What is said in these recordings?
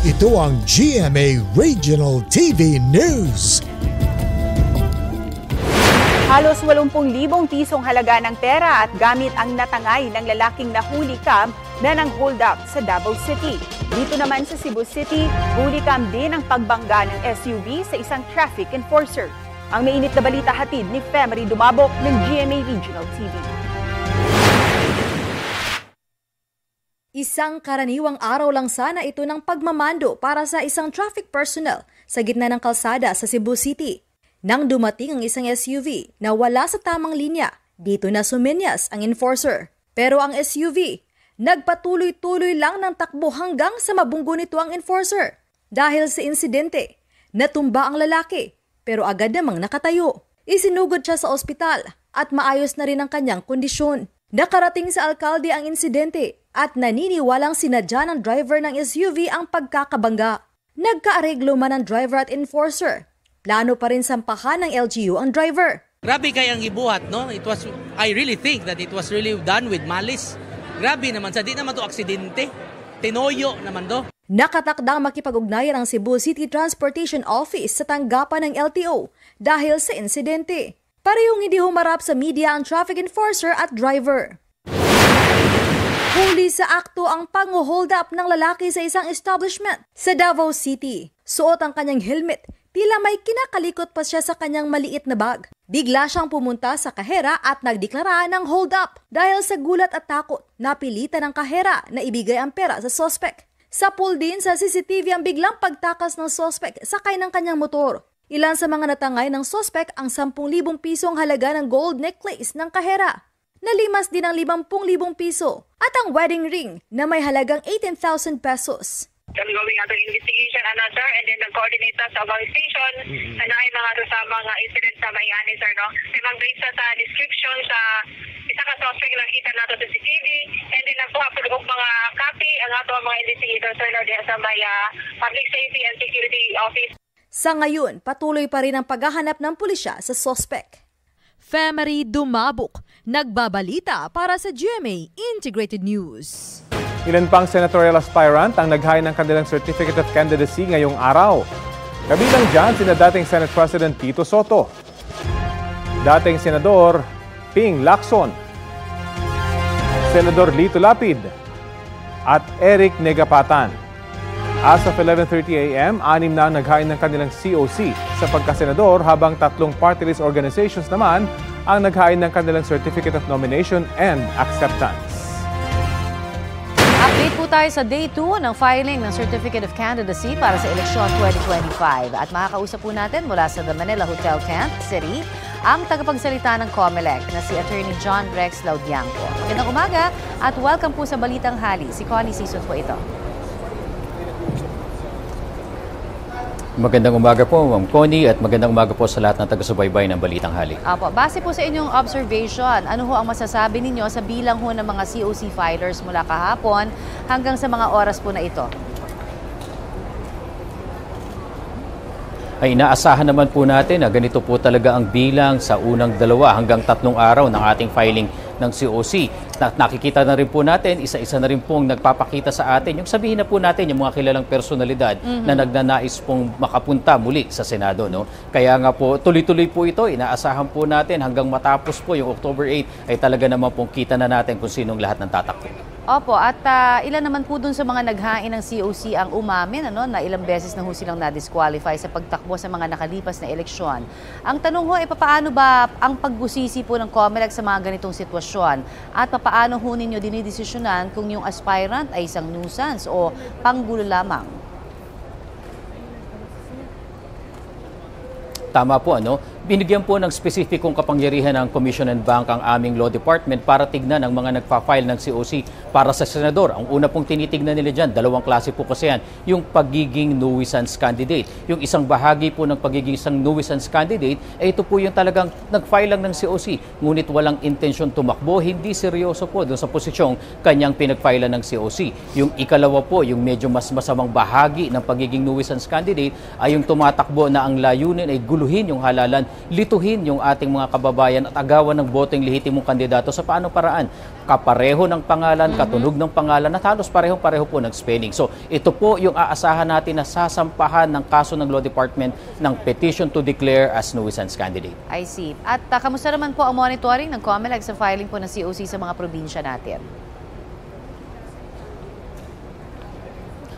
Ito ang GMA Regional TV News. Halos 80,000 pisong halaga ng pera at gamit ang natangay ng lalaking nahuli kam na nang hold up sa Davao City. Dito naman sa Cebu City, huli kam din ang pagbangga ng SUV sa isang traffic enforcer. Ang mainit na balita hatid ni Femery Dumabok ng GMA Regional TV. Isang karaniwang araw lang sana ito ng pagmamando para sa isang traffic personnel sa gitna ng kalsada sa Cebu City. Nang dumating ang isang SUV na wala sa tamang linya, dito na suminyas ang enforcer. Pero ang SUV, nagpatuloy-tuloy lang ng takbo hanggang sa mabunggo nito ang enforcer. Dahil sa insidente, natumba ang lalaki pero agad namang nakatayo. Isinugod siya sa ospital at maayos na rin ang kanyang kondisyon. Nakarating sa alkalde ang insidente at naniniwalang sinadya ng driver ng SUV ang pagkakabangga. Nagkaareglo man ang driver at enforcer. Plano pa rin sampahan ng LGU ang driver. Grabe kayang ibuhat, no? I really think that it was really done with malice. Grabe naman, sa di naman to aksidente. Tinoyo naman to. Nakatakdang makipag-ugnayan ang Cebu City Transportation Office sa tanggapan ng LTO dahil sa insidente. Parehong hindi humarap sa media ang traffic enforcer at driver. Huli sa akto ang pang-hold up ng lalaki sa isang establishment sa Davao City. Suot ang kanyang helmet, tila may kinakalikot pa siya sa kanyang maliit na bag. Bigla siyang pumunta sa kahera at nagdeklara ng hold up. Dahil sa gulat at takot, napilitan ng kahera na ibigay ang pera sa suspect. Sa pool din sa CCTV ang biglang pagtakas ng suspect sakay ng kanyang motor. Ilan sa mga natangay ng suspect ang 10,000 pisong halaga ng gold necklace ng kahera. Nalimas din ang 50,000 piso at ang wedding ring na may halagang 18,000 pesos. Gawing atong investigation, sir, and then nag-coordinate sa about station na ay mga sa mga incident sa Mayani, sir, no? Mag-base sa description sa isa ka suspect na kita nato sa CCTV, and then nagkuha po ng mga copy ang ato mga investigator, sir, no, sa may Public Safety and Security Office. Sa ngayon, patuloy pa rin ang paghahanap ng pulisya sa suspect. Femery Dumabok, nagbabalita para sa GMA Integrated News. Ilan pang senatorial aspirant ang naghain ng kanilang Certificate of Candidacy ngayong araw. Kabilang dyan sina dating Senate President Tito Soto, dating Senador Ping Lacson, Senador Lito Lapid, at Eric Negapatan. As of 11:30 a.m., 6 na ang naghain ng kanilang COC sa pagkasenador habang 3 party list organizations naman ang naghain ng kanilang Certificate of Nomination and Acceptance. Update po tayo sa Day 2 ng filing ng Certificate of Candidacy para sa eleksyon 2025. At makakausap po natin mula sa The Manila Hotel Kent City ang tagapagsalita ng COMELEC na si Attorney John Rex Laudianco. Magandang umaga at welcome po sa Balitang Hali. Si Connie Sison po ito. Magandang umaga po, Ma'am Connie, at magandang umaga po sa lahat ng taga-subaybay ng Balitang Hali. Apo, base po sa inyong observation, ano ho ang masasabi ninyo sa bilang ho ng mga COC filers mula kahapon hanggang sa mga oras po na ito? Ay inaasahan naman po natin na ganito po talaga ang bilang sa unang 2 hanggang 3 araw ng ating filing ng COC. Nakikita na rin po natin, isa-isa na rin pong nagpapakita sa atin. Yung sabihin na po natin, yung mga kilalang personalidad na nagnanais pong makapunta muli sa Senado. No? Kaya nga po, tuloy-tuloy po ito. Inaasahan po natin hanggang matapos po yung October 8 ay talaga naman pong kita na natin kung sinong lahat ng tatakbo. Opo, at ilan naman po dun sa mga naghain ng COC ang umamin na ilang beses na ho silang na-disqualify sa pagtakbo sa mga nakalipas na eleksyon. Ang tanong ho, paano ba ang pagbusisi po ng COMELEC sa mga ganitong sitwasyon? At paano ho ninyo dinidesisyonan kung yung aspirant ay isang nuisance o panggulo lamang? Tama po, Binigyan po ng spesipikong kapangyarihan ng Commission and Bank ang aming Law Department para tignan ang mga nagpa-file ng COC para sa senador. Ang una pong tinitignan nila dyan, 2 klase po kasi yan, yung pagiging nuisance candidate. Yung isang bahagi po ng pagiging isang nuisance candidate, ito po yung talagang nag-file lang ng COC, ngunit walang intensyon tumakbo, hindi seryoso po doon sa posisyong kanyang pinag-file ng COC. Yung ikalawa po, yung medyo mas masamang bahagi ng pagiging nuisance candidate ay yung tumatakbo na ang layunin ay guluhin yung halalan lituhin yung ating mga kababayan at agawan ng boteng lehitimong kandidato sa paano paraan. Kapareho ng pangalan, katunog ng pangalan, at halos parehong-pareho po ng spelling. So ito po yung aasahan natin na sasampahan ng kaso ng Law Department ng petition to declare as nuisance candidate. I see. At kamusta naman po ang monitoring ng COMELEC sa filing po ng COC sa mga probinsya natin?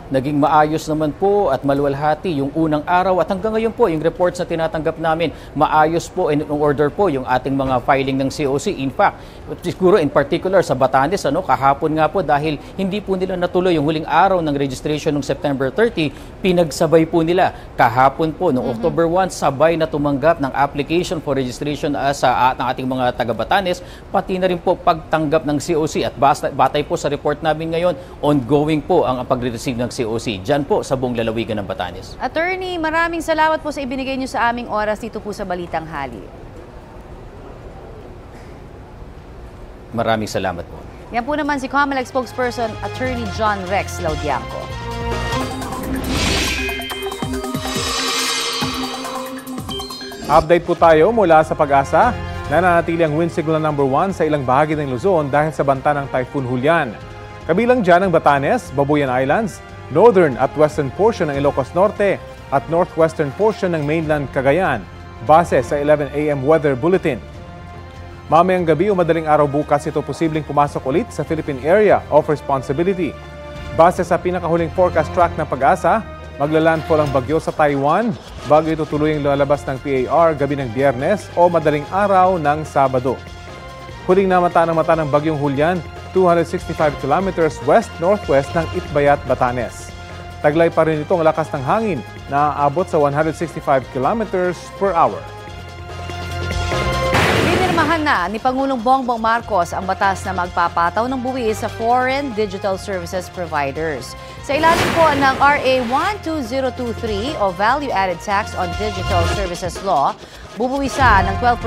Naging maayos naman po at maluwalhati yung unang araw at hanggang ngayon po yung reports na tinatanggap namin, maayos po in order po yung ating mga filing ng COC. In fact, siguro in particular sa Batanes, kahapon nga po dahil hindi po nila natuloy yung huling araw ng registration ng September 30, pinagsabay po nila. Kahapon po, noong October 1, sabay na tumanggap ng application for registration sa ng ating mga taga-Batanes, pati na rin po pagtanggap ng COC at batay po sa report namin ngayon, ongoing po ang pag-receive ng COC dyan po sa buong lalawigan ng Batanes. Attorney, maraming salamat po sa ibinigay niyo sa aming oras dito po sa Balitang Hali. Maraming salamat po. Yan po naman si COMELEC spokesperson Attorney John Rex Laudianco. Update po tayo mula sa Pag-asa. Nananatili ang wind signal number 1 sa ilang bahagi ng Luzon dahil sa banta ng Typhoon Julian. Kabilang dyan ang Batanes, Babuyan Islands, northern at western portion ng Ilocos Norte at northwestern portion ng mainland Cagayan, base sa 11 a.m. weather bulletin. Mamayang gabi o madaling araw bukas ito posibleng pumasok ulit sa Philippine Area of Responsibility. Base sa pinakahuling forecast track ng Pag-asa, maglalandfall ang bagyo sa Taiwan bago ito tuluyang lalabas ng PAR gabi ng Biyernes o madaling araw ng Sabado. Huling namata ng bagyong Julian, 265 kilometers west-northwest ng Itbayat, Batanes. Taglay pa rin itong lakas ng hangin na aabot sa 165 kilometers per hour. Pinirmahan na ni Pangulong Bongbong Marcos ang batas na magpapataw ng buwis sa foreign digital services providers. Sa ilalim po ng RA 12023 o Value Added Tax on Digital Services Law, bubuwisan ng 12%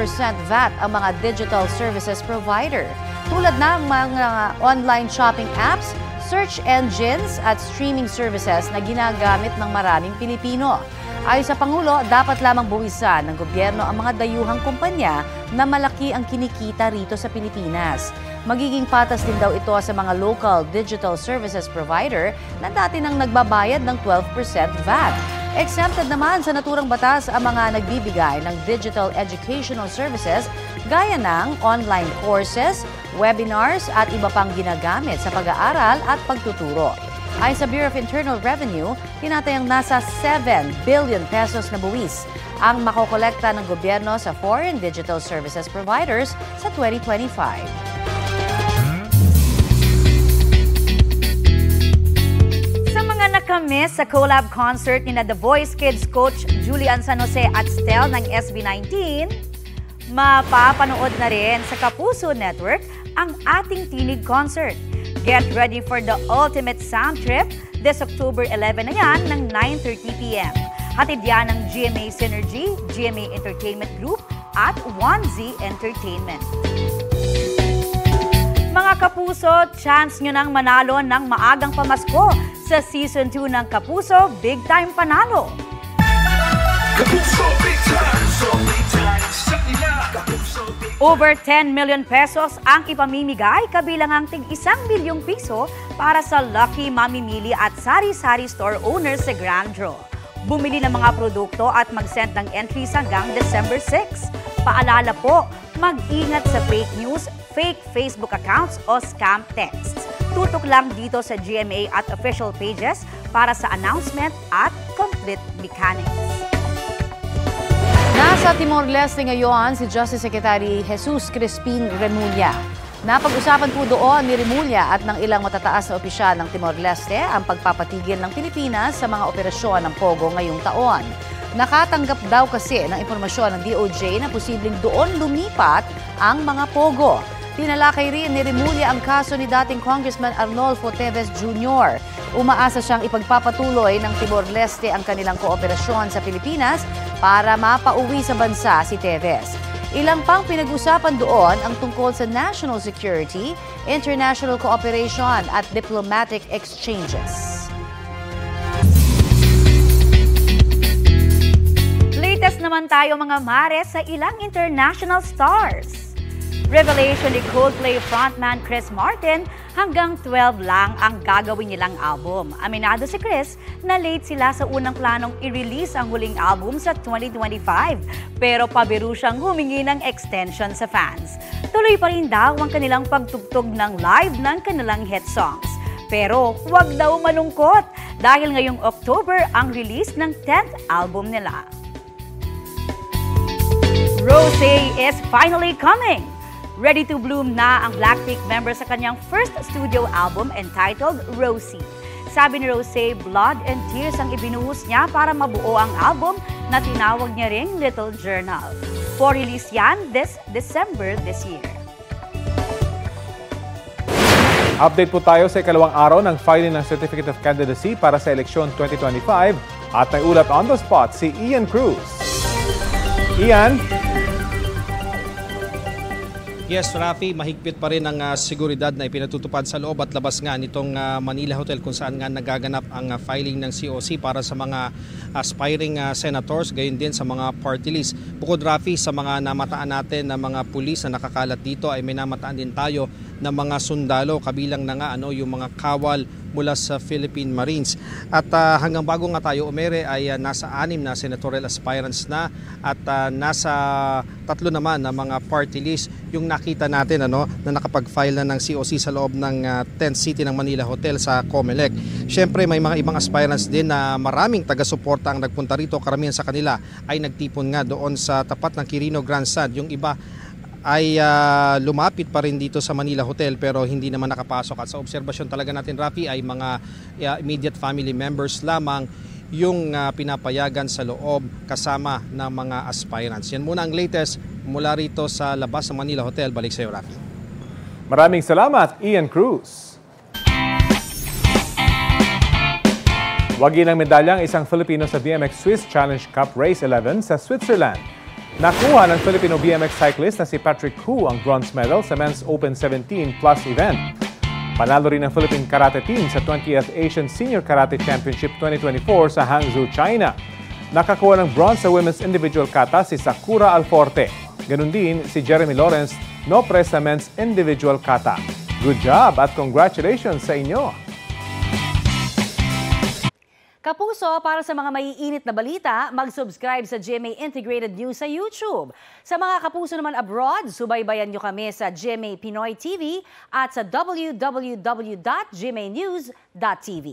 VAT ang mga digital services provider. Tulad ng mga online shopping apps, search engines at streaming services na ginagamit ng maraming Pilipino. Ayon sa Pangulo, dapat lamang buwisan ng gobyerno ang mga dayuhang kumpanya na malaki ang kinikita rito sa Pilipinas. Magiging patas din daw ito sa mga local digital services provider na dati nang nagbabayad ng 12% VAT. Exempted naman sa naturang batas ang mga nagbibigay ng digital educational services gaya ng online courses, webinars at iba pang ginagamit sa pag-aaral at pagtuturo. Ayon sa Bureau of Internal Revenue, tinatayang nasa 7 billion pesos na buwis ang makokolekta ng gobyerno sa foreign digital services providers sa 2025. Nakamiss sa collab concert ni The Voice Kids coach Julian San Jose at Stel ng SB19, mapapanood na rin sa Kapuso Network ang ating Tinig Concert. Get ready for the ultimate sound trip this October 11 na yan ng 9:30 p.m. Hatid yan ng GMA Synergy, GMA Entertainment Group at 1Z Entertainment. Mga Kapuso, chance nyo nang manalo ng maagang pamasko sa Season 2 ng Kapuso Big Time Panalo. Over 10 million pesos ang ipamimigay kabilang ang tig 1 milyong piso para sa lucky mamimili at sari-sari store owners sa Grand Draw. Bumili ng mga produkto at mag-send ng entries hanggang December 6. Paalala po, mag-ingat sa fake news, fake Facebook accounts o scam texts. Tutok lang dito sa GMA at official pages para sa announcement at complete mechanics. Nasa Timor-Leste ngayon si Justice Secretary Jesus Crispin Remulla. Napag-usapan po doon ni Remulla at ng ilang matataas na opisyal ng Timor-Leste ang pagpapatigil ng Pilipinas sa mga operasyon ng POGO ngayong taon. Nakatanggap daw kasi ng impormasyon ng DOJ na posibleng doon lumipat ang mga POGO. Tinalakay rin ni Remulla ang kaso ni dating Congressman Arnolfo Teves Jr. Umaasa siyang ipagpapatuloy ng Timor-Leste ang kanilang kooperasyon sa Pilipinas para mapauwi sa bansa si Teves. Ilang pang pinag-usapan doon ang tungkol sa national security, international cooperation at diplomatic exchanges. Latest naman tayo mga mare sa ilang international stars. Revelation ni Coldplay frontman Chris Martin, hanggang 12 lang ang gagawin nilang album. Aminado si Chris na late sila sa unang planong i-release ang huling album sa 2025. Pero pabiro siyang humingi ng extension sa fans. Tuloy pa rin daw ang kanilang pagtugtog ng live ng kanilang hit songs. Pero huwag daw malungkot dahil ngayong October ang release ng 10th album nila. Rosé is finally coming! Ready to bloom na ang Blackpink member sa kanyang first studio album entitled Rosie. Sabi ni Rosé, blood and tears ang ibinuhos niya para mabuo ang album na tinawag niya ring Little Journal. For release yan this December this year. Update po tayo sa ikalawang araw ng filing ng Certificate of Candidacy para sa eleksyon 2025 at may ulat on the spot si Ian Cruz. Ian? Yes, Rafi, mahigpit pa rin ang seguridad na ipinatutupad sa loob at labas nga nitong Manila Hotel kung saan nga nagaganap ang filing ng COC para sa mga aspiring senators, gayon din sa mga party list. Bukod, Rafi, sa mga namataan natin na mga pulis na nakakalat dito ay may namataan din tayo ng mga sundalo, kabilang na nga yung mga kawal mula sa Philippine Marines. At hanggang bago nga tayo umere ay nasa 6 na senatorial aspirants na at nasa 3 naman na mga party list yung nakita natin na nakapag-file na ng COC sa loob ng tent city ng Manila Hotel sa Comelec. Siyempre may mga ibang aspirants din na maraming taga-suporta ang nagpunta rito. Karamihan sa kanila ay nagtipon nga doon sa tapat ng Quirino Grandstand. Yung iba ay lumapit pa rin dito sa Manila Hotel pero hindi naman nakapasok. At sa obserbasyon talaga natin, Rafi, ay mga immediate family members lamang yung pinapayagan sa loob kasama ng mga aspirants. Yan muna ang latest mula rito sa labas ng Manila Hotel. Balik sa iyo, Rafi. Maraming salamat, Ian Cruz. Wagi ng medalyang isang Filipino sa BMX Swiss Challenge Cup Race 11 sa Switzerland. Nakuha ng Filipino BMX cyclist na si Patrick Hu ang bronze medal sa Men's Open 17 Plus event. Panalo rin ng Philippine Karate Team sa 20th Asian Senior Karate Championship 2024 sa Hangzhou, China. Nakakuha ng bronze sa Women's Individual Kata si Sakura Alforte. Ganun din si Jeremy Lawrence, no-press sa Men's Individual Kata. Good job at congratulations sa inyo! Kapuso, para sa mga maiinit na balita, mag-subscribe sa GMA Integrated News sa YouTube. Sa mga kapuso naman abroad, subaybayan nyo kami sa GMA Pinoy TV at sa www.gmanews.tv.